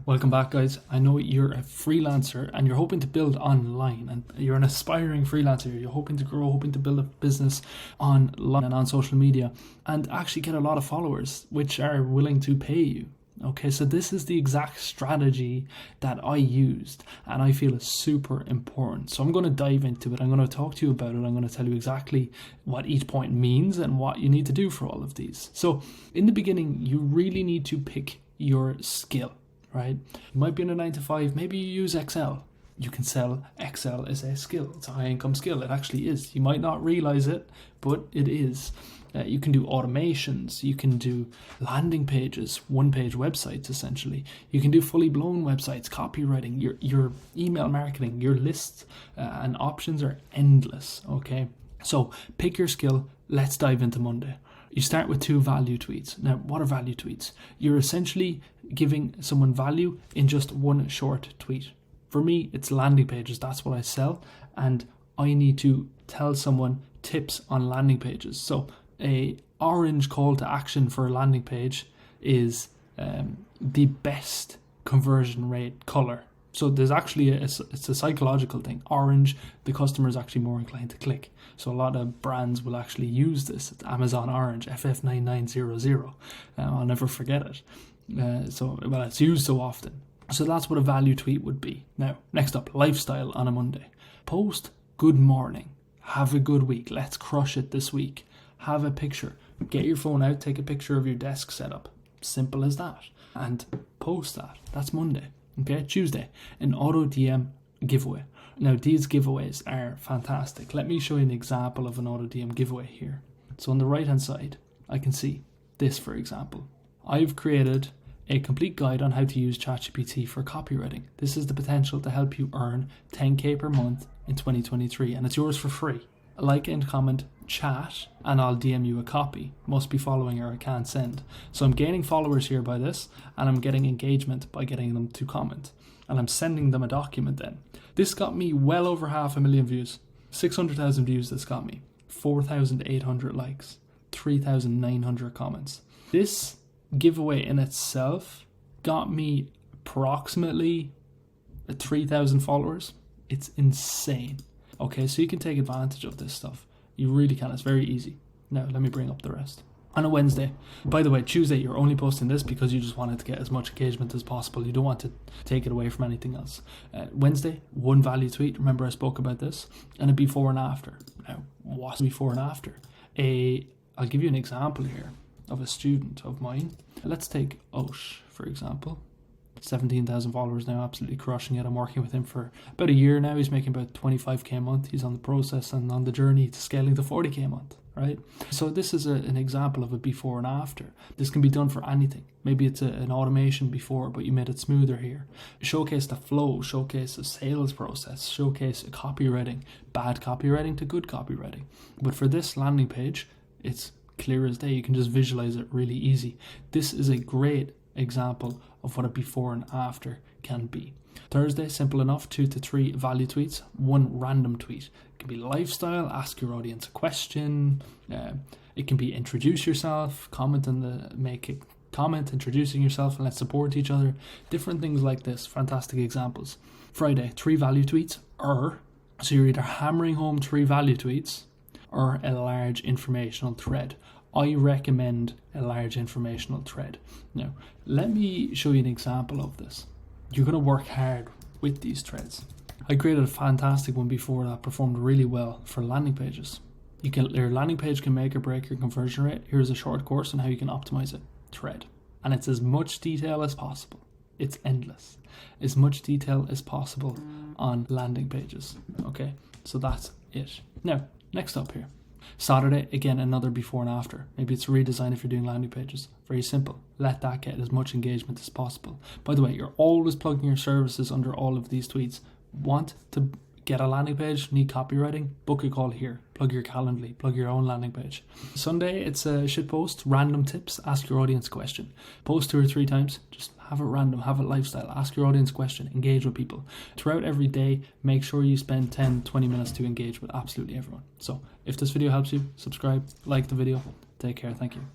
Welcome back, guys. I know you're a freelancer and you're hoping to build online, and you're an aspiring freelancer. You're hoping to grow, hoping to build a business online and on social media and actually get a lot of followers which are willing to pay you. Okay, so this is the exact strategy that I used and I feel is super important. So I'm going to dive into it. I'm going to talk to you about it. I'm going to tell you exactly what each point means and what you need to do for all of these. So in the beginning, you really need to pick your skill. Right? You might be in a 9 to 5, maybe you use Excel. You can sell Excel as a skill. It's a high income skill. It actually is. You might not realize it, but it is. You can do automations. You can do landing pages, one-page websites, essentially. You can do fully blown websites, copywriting, your email marketing, your lists, and options are endless. Okay, so pick your skill. Let's dive into Monday. You start with 2 value tweets. Now, what are value tweets? You're essentially giving someone value in just one short tweet. For me, it's landing pages. That's what I sell. And I need to tell someone tips on landing pages. So a orange call to action for a landing page is the best conversion rate color. So there's actually, it's a psychological thing. Orange, the customer is actually more inclined to click. So a lot of brands will actually use this. It's Amazon Orange, FF9900. I'll never forget it. It's used so often. So that's what a value tweet would be. Now, next up, lifestyle on a Monday. Post, good morning. Have a good week. Let's crush it this week. Have a picture. Get your phone out, take a picture of your desk setup. Simple as that. And post that. That's Monday. Okay, Tuesday, an auto DM giveaway. Now, these giveaways are fantastic. Let me show you an example of an auto DM giveaway here. So on the right hand side, I can see this, for example. I've created a complete guide on how to use ChatGPT for copywriting. This is the potential to help you earn 10k per month in 2023, and it's yours for free. Like and comment chat and I'll DM you a copy. Must be following or I can't send. So I'm gaining followers here by this, and I'm getting engagement by getting them to comment, and I'm sending them a document then. This got me well over 500,000 views, 600,000 views. This got me 4,800 likes, 3,900 comments. This giveaway in itself got me approximately 3,000 followers. It's insane. Okay, so you can take advantage of this stuff. You really can. It's very easy. Now, let me bring up the rest. On a Wednesday, by the way, Tuesday, you're only posting this because you just wanted to get as much engagement as possible. You don't want to take it away from anything else. Wednesday, 1 value tweet. Remember I spoke about this. And a before and after. Now, what's before and after? I'll give you an example here of a student of mine. Let's take Osh, for example. 17,000 followers now, absolutely crushing it. I'm working with him for about a year now. He's making about 25k a month. He's on the process and on the journey to scaling to 40k a month, right? So this is an example of a before and after. This can be done for anything. Maybe it's an automation before, but you made it smoother here. Showcase the flow, showcase the sales process, showcase copywriting, bad copywriting to good copywriting. But for this landing page, it's clear as day. You can just visualize it really easy. This is a great example of what a before and after can be. Thursday, simple enough, 2 to 3 value tweets, 1 random tweet. It can be lifestyle, ask your audience a question. It can be introduce yourself, make a comment introducing yourself, and let's support each other. Different things like this, fantastic examples. Friday, 3 value tweets, so you're either hammering home 3 value tweets or a large informational thread. I recommend a large informational thread. Now, let me show you an example of this. You're going to work hard with these threads. I created a fantastic one before that performed really well for landing pages. Your landing page can make or break your conversion rate. Here's a short course on how you can optimize it. Thread. And it's as much detail as possible. It's endless. As much detail as possible on landing pages. Okay, so that's it. Now, next up here. Saturday, again, another before and after. Maybe it's a redesign if you're doing landing pages. Very simple. Let that get as much engagement as possible. By the way, you're always plugging your services under all of these tweets. Want to get a landing page, need copywriting? Book a call here. Plug your Calendly, plug your own landing page. Sunday, it's a shit post, random tips, ask your audience a question. Post 2 or 3 times, just have it random, have it lifestyle, ask your audience a question, engage with people. Throughout every day, make sure you spend 10-20 minutes to engage with absolutely everyone. So if this video helps you, subscribe, like the video. Take care, thank you.